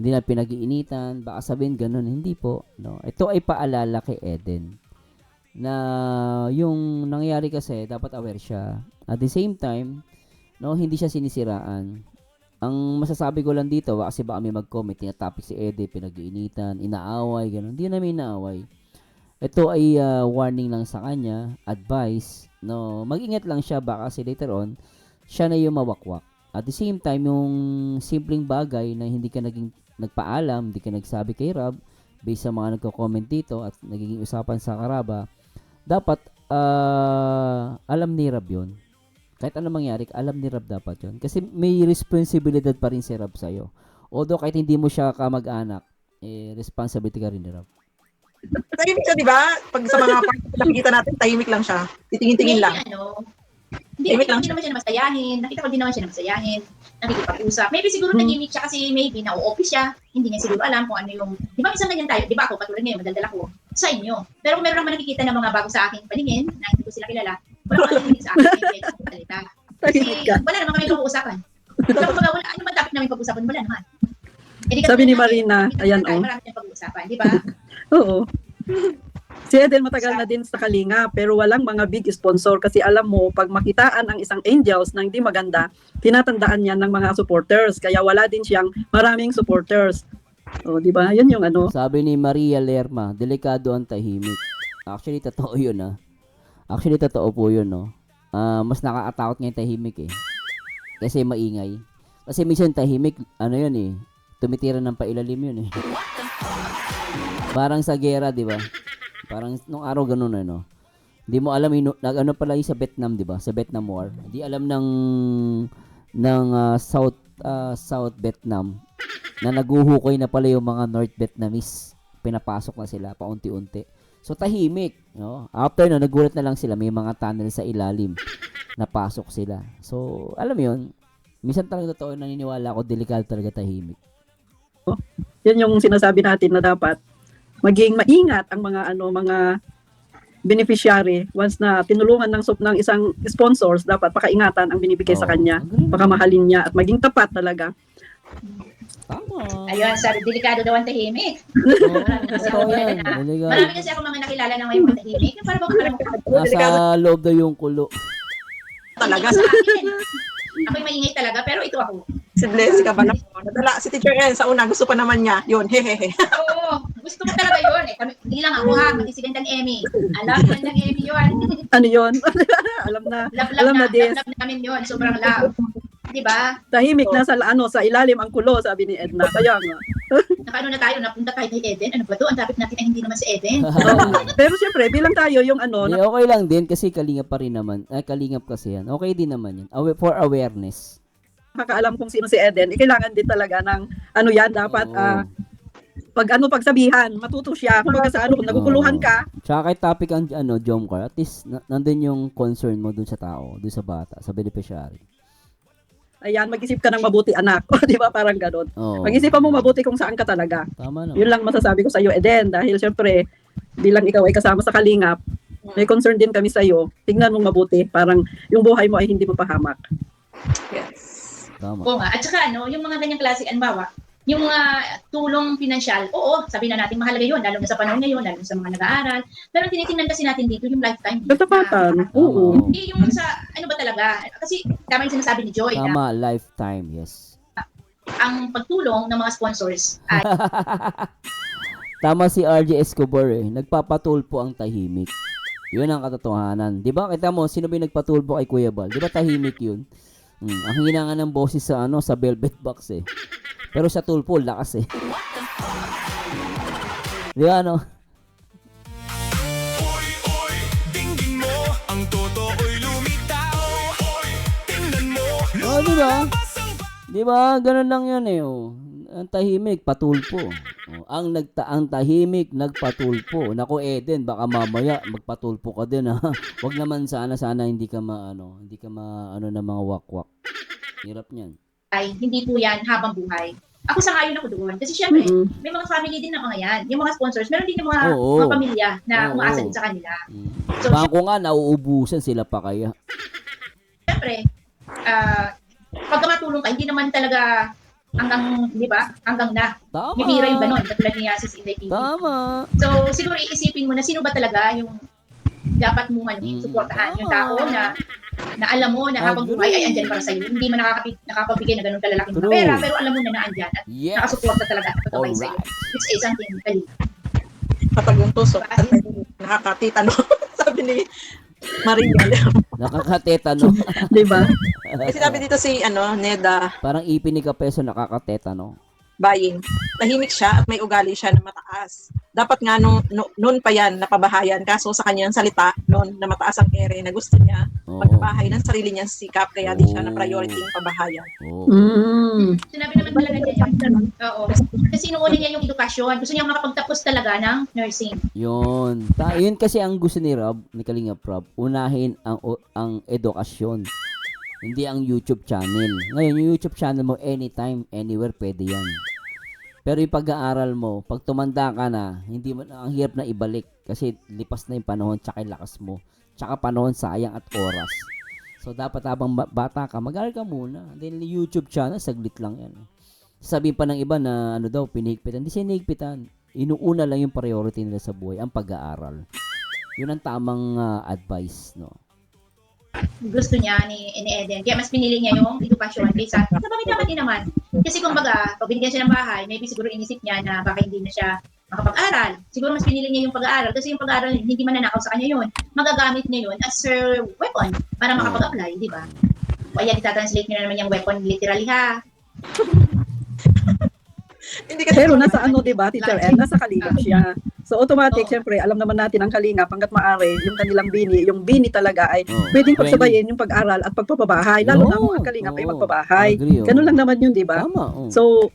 na pinag-iinitan, baka sabihin ganun, hindi po. No? Ito ay paalala kay Eden na yung nangyari kasi, dapat aware siya. At the same time, no, hindi siya sinisiraan. Ang masasabi ko lang dito, kasi baka may mag-comment, tinatopic si Eden, pinag-iinitan, inaaway, ganun. Hindi namin inaaway. Ito ay warning lang sa kanya, advice, no, mag-ingat lang siya baka kasi later on, siya na yung mawakwak. At the same time, yung simpleng bagay na hindi ka nagpaalam, hindi ka nagsabi kay Rob, based sa mga nagko-comment dito at nagiging usapan sa Karaba, dapat alam ni Rob yun. Kahit ano mangyari, alam ni Rob dapat yun. Kasi may responsibilidad pa rin si Rob sa'yo. Although kahit hindi mo siya kamag-anak, responsibility ka rin ni Rob. Tahimik siya, di ba? Pag sa mga part na nakikita natin, tahimik lang siya. Titingin-tingin lang. Hindi naman siya masayahin. Nakita ko din naman siya masayahin. Nakikipag-usap. Maybe siguro nag-gimmick siya kasi maybe na-o-office siya. Hindi niya siguro alam kung ano yung... Di ba minsan ganyan tayo? Di ba ako, katulad ngayon, madaldal ako sa inyo. Pero kung meron naman nakikita ng mga bago sa aking paningin, na hindi ko sila kilala, wala ko narinig sa akin, kahit sa salita. Kasi wala naman kami pag-uusapan. Wala, ano ba dapat namin pag-uusapan? Wala naman. Sabi ni Marina, ayan oh. Marami tayong pag-uusapan, di ba? Oo. Si Eden matagal na din sa Kalinga pero walang mga big sponsor kasi alam mo pag makitaan ang isang Angels na hindi maganda, tinatandaan yan ng mga supporters kaya wala din siyang maraming supporters. O di ba? Yun yung ano. Sabi ni Maria Lerma, delikado ang tahimik. Actually, totoo yun Actually, totoo po yun, no. Mas nakakatakot nga yung tahimik eh. Kasi maingay. Kasi minsan tahimik, ano yun eh, tumitira ng pailalim yun eh. Parang sa gera, di ba? Parang nung araw ganun ano. Hindi mo alam ano pala yung sa Vietnam, di ba? Sa Vietnam War. Hindi alam ng South Vietnam na naguhukoy na pala yung mga North Vietnamese. Pinapasok na sila paunti-unti. So tahimik, no? After no, nagulat na lang sila, may mga tunnel sa ilalim. Napasok sila. So, alam mo yun, minsan talaga totoo, naniniwala ako, delikado talaga tahimik. Yan yung sinasabi natin na dapat maging maingat ang mga beneficiary once na tinulungan ng isang sponsors, dapat pakaingatan ang binibigay sa kanya, pakamahalin niya at maging tapat talaga. Tama. Ayun, sabi, delikado daw ang tahimik. Delikado. Marami kasi ako mga nakilala na ngayon mga tahimik. Para bang alam mo, Nasa loob daw yung kulo. Talaga. sa akin. Ako'y maingay talaga, pero ito ako. Si Blessy ka ba na? Nadala si Teacher N sa una, gusto pa naman niya. Yun, hehehe. Oo, gusto ko talaga yun. Hindi lang ako ha, pati si Gandang Emmy. Alam si Gandang Emmy yun. Ano yun? Alam na. Alam na this. Love namin yun, sobrang love. Diba? Tahimik na sa ilalim ang kulo, sabi ni Edna. Kaya nga. Nakaano na tayo, napunta tayo kay Eden. Ano ba to? Ang topic natin ay hindi naman si Eden. Pero siyempre, bilang tayo yung ano, Hindi, okay lang din kasi kalingap pa rin naman. Kalingap kasi yan. Okay din naman yan. For awareness. nakakaalam kung sino si Eden, kailangan din talaga ng ano yan, dapat Oo. pagsabihan, matuto siya. Kumbaga sa ano, kung naguguluhan ka, Tsaka kahit topic ang Jomcar, at least nandun yung concern mo dun sa tao, dun sa bata, sa beneficiary. ayan, mag-isip ka ng mabuti, anak. Di ba? Parang ganun. Oo. Mag-isipan mo mabuti kung saan ka talaga. Tama naman. Yun lang masasabi ko sa iyo, Eden. Dahil syempre, bilang ikaw ay kasama sa Kalingap, may concern din kami sa iyo. Tingnan mo mabuti. Parang yung buhay mo ay hindi mapahamak. Yes. Tama. Oo nga. At saka, yung mga ganyang klase, anbawa, yung mga tulong pinansyal, oo, sabi na natin mahalaga yun, lalo na sa panahon ngayon, lalo na sa mga nag-aaral. Pero ang tinitingnan kasi natin dito, yung lifetime. Katapatan. Tama. Oo. Hindi yung sa, ano ba talaga? Kasi, tama yung sinasabi ni Joy, na Tama, lifetime, yes. ang pagtulong ng mga sponsors ay Tama si RJ Escobar eh. Nagpapatulpo ang tahimik. Yun ang katotohanan. Di ba? Kita mo, sino ba yung nagpatulpo kay Kuya Bal? Di ba tahimik yun? Ang hina nga ng boses sa sa velvet box eh. Pero sa tulpo, lakas eh. Di ba ano? Oy, oy, tingin mo, ang totoo'y lumitaw. Oy, tingnan mo, Oh, di ba? Di ba? Ganun lang yun eh. Oh. Ang tahimik, patulpo. Oh, ang tahimik, nagpatulpo. Nako Eden, baka mamaya magpatulpo ka din ha. Wag naman sana hindi ka maano ng mga wakwak. Hirap niyan. hindi po yan habang buhay. Ako sangayon ako doon. Kasi syempre, Mm-mm. may mga family din na mga yan. Yung mga sponsors, meron din yung mga, Oo. mga pamilya na Oo. umaasa din sa kanila. So, Bangko nga, nauubusan sila pa kaya. syempre, pagka matulong ka, hindi naman talaga hanggang, di ba? Hanggang na. Tama. Bibira yung ganon, katulad ni Sis Inday TV. Tama. So, siguro iisipin mo na sino ba talaga yung dapat mo suportahan. Yung tao na alam mo na habang Agree. buhay ay andyan para sa'yo. Hindi man nakakabigay na ganun kalalaking mga True. pera, pero alam mo na naandyan at Yes. nakasuporta talaga at patubay sa'yo. Alright. Which is something kali. Kapag yung tusok, nakakatita, no? Sabi ni Maria. Nakakatetano. Di ba? Kasi sinabi dito si, Neda Parang ipin ni Kapeso nakakatetano. Buying. Tahimik siya at may ugali siya na mataas. Dapat nga noon pa yan napabahayan. Kaso sa kanyang salita noon na mataas ang ere na gusto niya Oo. magpabahay ng sarili niyang sikap kaya di siya na priority yung pabahayan. Oo. Sinabi naman talaga niya yan. Oo. Kasi inuuna niya yung edukasyon. Gusto niya makapagtapos talaga ng nursing. Yun. Yun kasi ang gusto ni Rob, ni Kalinga Prab, unahin ang edukasyon. Hindi ang YouTube channel. Ngayon, yung YouTube channel mo, anytime, anywhere, pwede yan. Pero yung pag-aaral mo, pag tumanda ka na, hindi mo, ang hirap na ibalik. Kasi lipas na yung panahon, tsaka yung lakas mo. Tsaka panahon, sayang at oras. So, dapat habang bata ka, mag-aaral ka muna. Then, yung YouTube channel, saglit lang yan. Sabihin pa ng iba na, pinihigpitan. Hindi siya hinihigpitan. Inuuna lang yung priority nila sa buhay, ang pag-aaral. Yun ang tamang advice, no? Gusto niya ni Eden. Kaya mas pinili niya yung edukasyon kaysa sa dapat din naman. Kasi kumbaga, pag binigyan siya ng bahay, maybe siguro inisip niya na baka hindi na siya makapag-aral. Siguro mas pinili niya yung pag-aaral kasi yung pag-aaral hindi mananakaw sa kanya yun. Magagamit niya yun as her weapon para makapag-apply, di ba? O ayan, itatranslate niyo na naman yung weapon literally ha. Hindi kasi Pero nasa di ba, Teacher Ed? Nasa Kalingap siya. So automatic, syempre, alam naman natin ang Kalingap, hanggat maaari, yung kanilang yung bini talaga ay pwedeng pagsabayin yung pag-aral at pagpapabahay. Lalo na kung ang Kalingap ay magpabahay. Agree, oo. Ganun lang naman yun, di ba? Tama. Oh. So,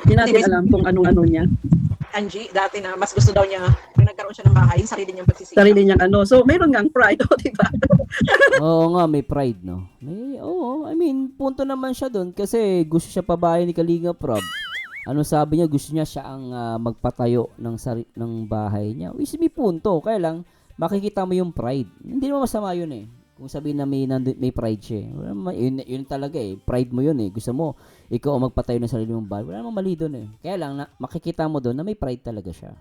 hindi natin alam kung anong niya. Angie, dati na mas gusto daw niya pag nagkaroon siya ng bahay, yung sarili niyang pagsisikap. Sarili niyang So, mayroon ngang pride, di ba? Oo nga, may pride, no? I mean, punto naman siya doon kasi gusto siya pabahay ni Kalinga Prab. Ano sabi niya, gusto niya siya ang magpatayo ng bahay niya. Which may punto. Kaya lang, makikita mo yung pride. Hindi naman masama yun eh. Kung sabihin na may pride siya. Yun talaga eh. Pride mo yun eh. Gusto mo, ikaw ang magpatayo ng sarili mong bahay. Wala namang mali doon eh. Kaya lang, makikita mo doon na may pride talaga siya.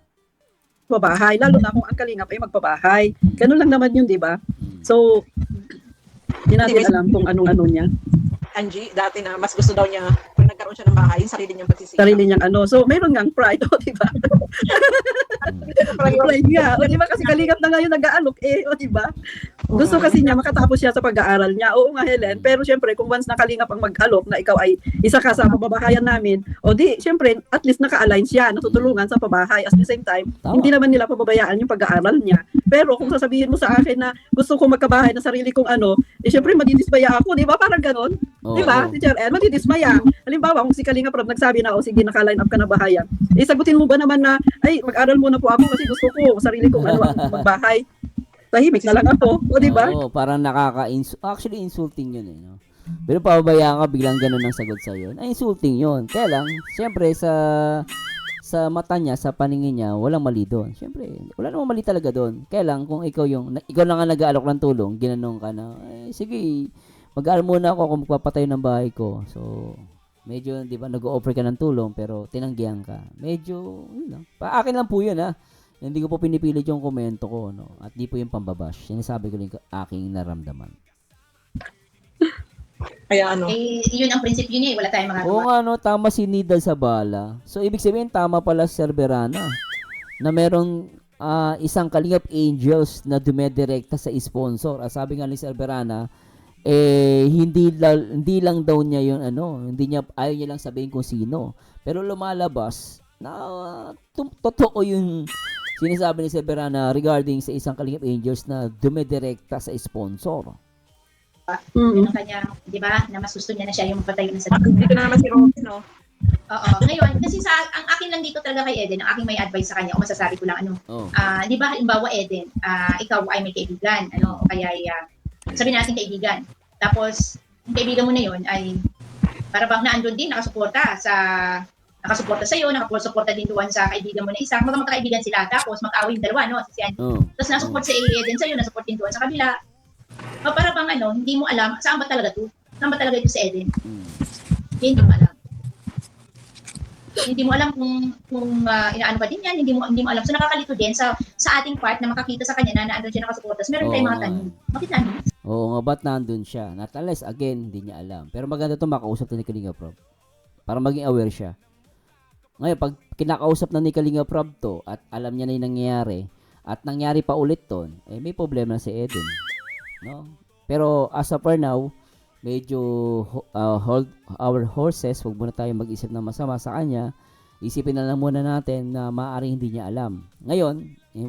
Magpabahay. Lalo na kung ang Kalingap ay magpabahay. Ganun lang naman yun, di ba? So, hindi natin alam kung anong niya. Angie, dati na mas gusto daw niya pag nagkaroon siya ng bahay, yung sarili niyang pagsisikap. Sarili niyang So, mayroon ngang pride, di ba? Pride nga. O, di ba? Kasi Kalingap na ngayon nag-aalok, di ba? Gusto kasi niya makatapos siya sa pag-aaral niya. Oo nga, Helen. Pero syempre, kung once nakalingap ang mag-alok na ikaw ay isa ka sa pababahayan namin, o di, syempre, at least naka-align siya, natutulungan sa pabahay. At the same time, Tama. hindi naman nila pababayaan yung pag-aaral niya. Pero kung sasabihin mo sa akin na gusto ko magkabahay na sarili kong ano, eh syempre, madidismaya ako, di ba? Parang ganon. Oo. Di ba, Teacher Ed? Madidismaya. Halimbawa, kung si Kalinga Prab nagsabi na, o sige, naka-line up ka na bahayan. Eh, sagutin mo ba naman na, ay, mag-aral muna po ako kasi gusto ko sarili kong ano, magbahay. Tahimik na lang ako. O, di ba? Oo, parang actually insulting yun eh, no? Pero pababayaan ka, biglang ganun ang sagot sa'yo. Ay, insulting yun. Kaya lang, siyempre, sa mata niya, sa paningin niya, walang mali doon. Siyempre, wala namang mali talaga doon. Kaya lang, kung ikaw lang ang nag-aalok ng tulong, ginanong ka na, eh, sige, mag-aaral muna ako kung magpapatayo ng bahay ko. So, medyo, di ba, nag-o-offer ka ng tulong, pero tinanggihan ka. Medyo, yun lang. Akin lang po yun, ha. Hindi ko po pinipilit yung komento ko, no? At di po yung pambabash. Sinasabi ko lang yung aking naramdaman. Kaya ano, Eh, yun ang prinsipyo niya eh. Wala tayong Oo magagawa. nga, no? Tama si Nidal sa bala. So, ibig sabihin, tama pala si Sir Berana na merong isang Kalingap Angels na dumedirekta sa sponsor. At sabi nga ni Sir Berana, eh, hindi lang daw niya yun, ayaw niya lang sabihin kung sino. Pero lumalabas na totoo yung sinasabi ni Sir Berana regarding sa isang Kalingap Angels na dumedirekta sa sponsor. Yun ang kanya, di ba, na mas gusto niya na siya yung magpatayo ng sa dito na naman si Robin, no? Oo. Ngayon, kasi ang akin lang dito talaga kay Eden, ang aking may advice sa kanya, o masasabi ko lang, Oh. di ba, halimbawa, Eden, ikaw ay may kaibigan, o kaya, sabihin natin kaibigan. Tapos, yung kaibigan mo na yun ay, para bang naandun din, nakasuporta sa iyo, nakasuporta din doon sa kaibigan mo na isa. Magkakaibigan sila, tapos mag-away yung dalawa, no? Oh. Tapos nasupport si Eden sa iyo, nasupport din doon sa kabila. Para bang hindi mo alam, saan ba talaga to? Saan ba talaga ito si Eden? Hindi mo alam. Hindi mo alam kung inaano ba din yan, hindi mo alam. So nakakalito din sa ating part na makakita sa kanya na naandun siya nakasuportas. Meron tayong mga tanong. Bakit namin? Oo nga, ba't nandun siya? Not unless, again, hindi niya alam. Pero maganda to makausap na ni Kalinga Prab. Para maging aware siya. Ngayon, pag kinakausap na ni Kalinga Prab to, at alam niya na yung nangyayari, at nangyari pa ulit ton, eh may problema na si Eden. No? Pero as of for now, medyo hold our horses, huwag muna tayo mag-isip na masama sa kanya. Isipin na lang muna natin na maaaring hindi niya alam. Ngayon,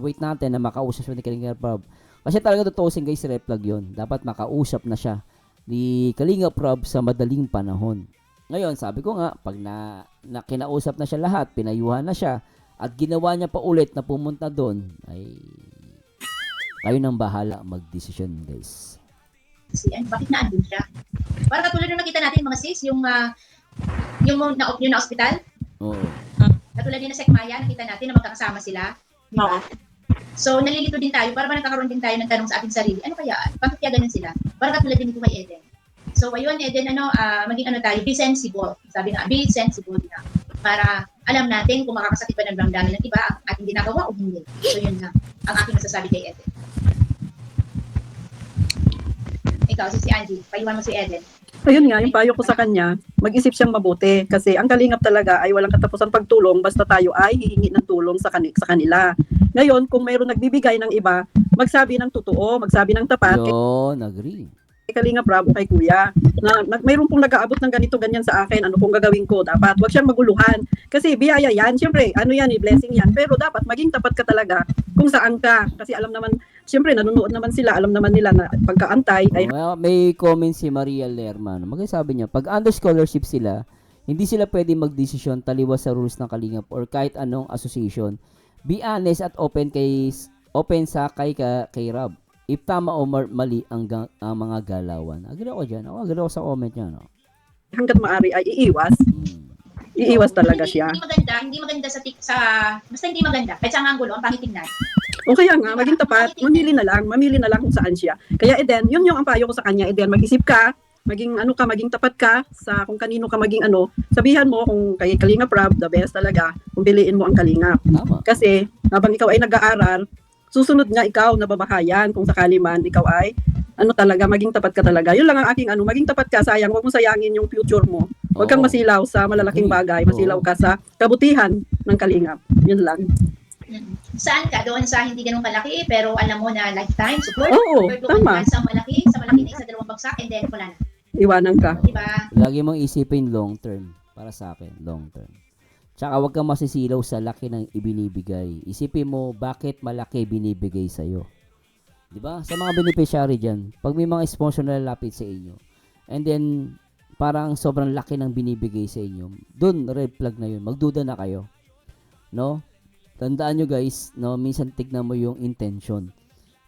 wait natin na makausap siya ni Kalinga Prab. Kasi talaga tutusin guys, red flag yun. Dapat makausap na siya ni Kalinga Prab sa madaling panahon. Ngayon, sabi ko nga, pag na kinausap na siya lahat, pinayuhan na siya, at ginawa niya pa ulit na pumunta doon, ay kayo nang bahala mag-desisyon, guys. Kasi bakit naandun siya? Para katulad nung nakita natin mga sis, yung na ospital, Oo. katulad din na Sekmaya, nakita natin na magkakasama sila. Di ba? Oo. So, nalilito din tayo, para ba nagkakaroon din tayo ng tanong sa ating sarili, ano kaya? Bakit kaya ganun sila? Para katulad din ito kay Eden. So, ayun, Eden, maging tayo, be sensible. Sabi nga, be sensible na. Para alam natin kung makakasakit ba ng damdamin ng iba ang ating ginagawa o hindi. So, yun lang ang aking masasabi kay Eden. Ikaw, si Angie, payuhan mo si Eden. Ayun nga, yung payo ko sa kanya, mag-isip siyang mabuti. Kasi ang kalingap talaga ay walang katapusan pagtulong basta tayo ay hihingi ng tulong sa kanila. Ngayon, kung mayroon nagbibigay ng iba, magsabi ng totoo, magsabi ng tapat. Yun, agree. Kay Kalinga Prab o kay Kuya, na mayroon pong nag-aabot ng ganyan sa akin, ano pong gagawin ko, dapat wag siyang maguluhan. Kasi biyaya yan, siyempre, blessing yan. Pero dapat maging tapat ka talaga kung saan ka. Kasi alam naman, siyempre, nanonood naman sila, alam naman nila na pagkaantay ay Well, may comment si Maria Lerman. Magsasabi niya, pag under scholarship sila, hindi sila pwede magdesisyon taliwas sa rules ng Kalingap or kahit anong association. Be honest at open sa kay Rob. If tama o mali ang mga galawan. Agree ako dyan. Agree ako sa comment niya. No? hanggat maaari ay iiwas. Iiwas talaga siya. Hindi maganda basta hindi maganda. Kahit sa anggulo, ang pangit tingnan. O kaya nga, maging tapat, mamili na lang kung saan siya. Kaya Eden, yun yung ang payo ko sa kanya, Eden, mag-isip ka, maging tapat ka sa kung kanino ka maging sabihan mo kung kay Kalinga Prab, the best talaga, kung piliin mo ang Kalinga. Tama. Kasi, habang ikaw ay nag-aaral, susunod nga ikaw na babahayan kung sakali man ikaw ay talaga, maging tapat ka talaga. Yun lang ang aking maging tapat ka, sayang, huwag mo sayangin yung future mo. Huwag kang Oo. masilaw sa malalaking bagay, masilaw Oo. ka sa kabutihan ng Kalinga. Yun lang. saan ka? Doon sa hindi ganun kalaki, pero alam mo na lifetime support. Oo, Or doon tama. ka sa malaki na isa, dalawang bagsak, and then wala na. Iwanan ka. Diba? Lagi mong isipin long term. Para sa akin, long term. Tsaka huwag kang masisilaw sa laki ng ibinibigay. Isipin mo, bakit malaki binibigay sa'yo? Diba? Sa mga beneficiary dyan, pag may mga sponsor na lalapit sa inyo, and then, parang sobrang laki ng binibigay sa inyo, dun, red flag na yun. Magduda na kayo. No? Tandaan nyo guys, no, minsan tignan mo yung intention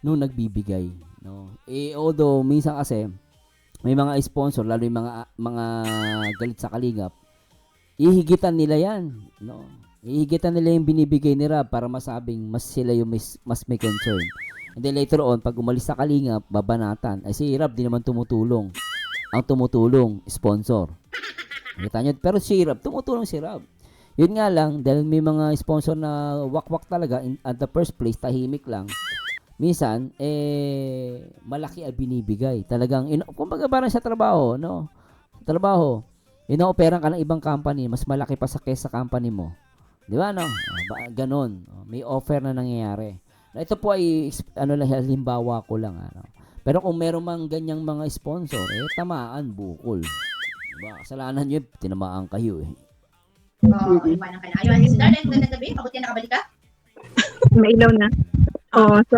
nung nagbibigay. No? Although, minsan kasi, may mga sponsor, lalo yung mga galit sa kalingap, ihigitan nila yan. No? Ihigitan nila yung binibigay ni Rab para masabing mas sila yung mas may concern. And then later on, pag umalis sa kalingap, babanatan. Ay si Rab, di naman tumutulong. Ang tumutulong, sponsor. Kita nyo? Pero si Rab, tumutulong si Rab. Yun nga lang, dahil may mga sponsor na wakwak talaga, at the first place, tahimik lang. Minsan, malaki ang binibigay. Talagang, kumbaga parang sa trabaho, no? Sa trabaho, ino-operan ka ng ibang company, mas malaki pa sa kesa company mo. Di ba, no? Ganon. May offer na nangyayari. Ito po ay, halimbawa ko lang, ano. Pero kung meron mang ganyang mga sponsor, tamaan, bukol. Diba? Kasalanan nyo, tinamaan kayo, Oo, iwanan ka na. Ayun, si Darlene, magandang gabi. Mabuti na nakabalik ka. May ilaw na. Oh, so,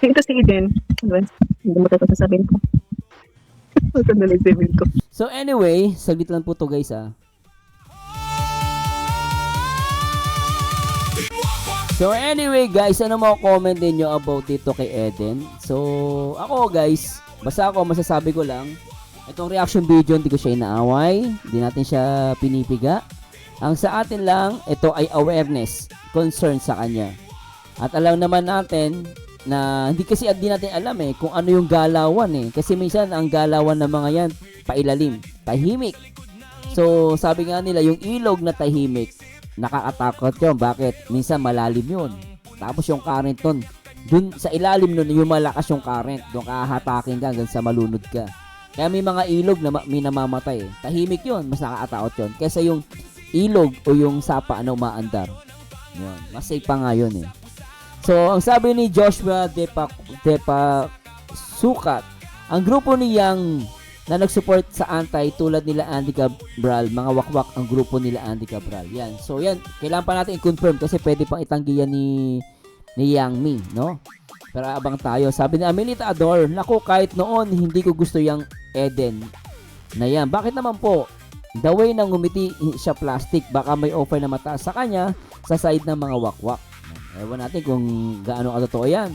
ito si Eden. Hindi mo ito sasabihin ko. Ito na sabihin ko. So anyway, saglit lang po to guys So anyway guys, ano mo comment ninyo about dito kay Eden? So ako guys, basta ako masasabi ko lang, itong reaction video hindi ko siya inaaway, hindi natin siya pinipiga. Ang sa atin lang, ito ay awareness, concern sa kanya. At alam naman natin na hindi natin alam kung ano yung galawan Kasi minsan ang galawan ng mga yan, pailalim, tahimik. So sabi nga nila, yung ilog na tahimik, nakakatakot yun. Bakit? Minsan malalim yun. Tapos yung current nun, dun sa ilalim nun, yung malakas yung current. Doon kahatakin ka hanggang sa malunod ka. Kaya may mga ilog na may namamatay. Tahimik yun, mas nakakatakot yun. Kesa yung ilog o yung sapa na umaandar. Yun. Mas safe pa nga yun So, ang sabi ni Joshua Depa Sukat, ang grupo ni Yang na nag-support sa Antay tulad nila Andy Cabral, mga wakwak ang grupo nila Andy Cabral. Yan. So, yan. Kailangan pa natin i-confirm kasi pwede pang itanggi yan ni Yang Mi, no? Pero abang tayo. Sabi ni Amelita Ador, naku, kahit noon, hindi ko gusto yung Eden na yan. Bakit naman po? The way nang ngumiti siya plastic, baka may offer na mataas sa kanya sa side ng mga wakwak. Ewan natin kung gaano katotoo yan.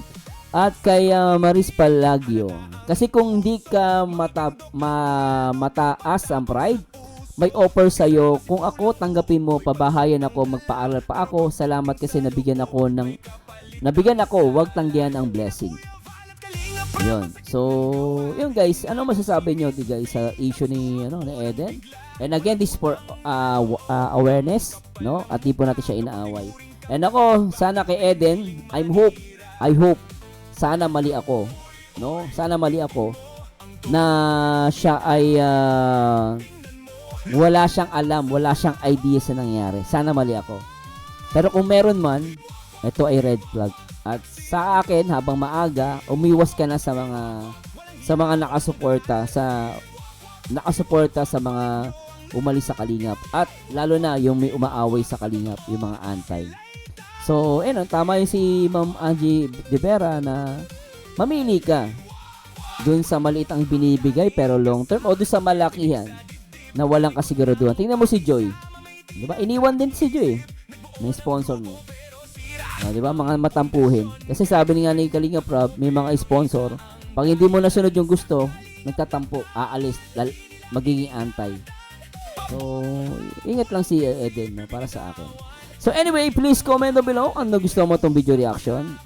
At kay Maris Palagio, kasi kung hindi ka mataas ang pride, may offer sa'yo. Kung ako, tanggapin mo, pabahayan ako, magpaaral pa ako. Salamat kasi nabigyan ako, wag tanggihan ang blessing. Yun. So, yun guys, ano masasabi nyo guys sa issue ni Eden? And again, this is for awareness, no? At di po natin siya inaaway. And ako, sana kay Eden, I hope, sana mali ako, no? Sana mali ako na siya ay wala siyang alam, wala siyang idea sa nangyari. Sana mali ako. Pero kung meron man, ito ay red flag. At sa akin, habang maaga, umiwas ka na sa mga nakasuporta sa mga umalis sa kalingap. At lalo na yung may umaaway sa kalingap, yung mga antay. So, tama yung si Ma'am Angie De Vera na mamili ka dun sa maliit ang binibigay pero long term o dun sa malakihan na walang kasiguraduhan. Tingnan mo si Joy. Diba? Iniwan din si Joy ng sponsor mo. Diba? Mga matampuhin. Kasi sabi nga ni Kalinga Prab, may mga sponsor, pag hindi mo nasunod yung gusto, nagtatampo, aalis, magiging antay. So, ingat lang si Eden para sa akin. So anyway, please comment down below kung gusto mo itong video reaction.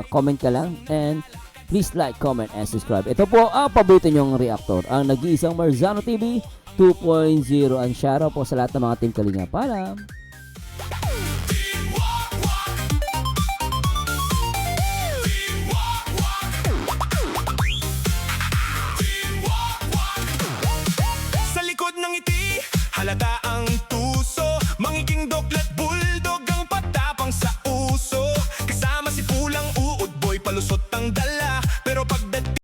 Comment ka lang. And please like, comment, and subscribe. Ito po ang paborito nyong reactor. Ang nag-iisang Marzano TV 2.0. Ang shoutout po sa lahat ng mga team Kalinga. Paalam!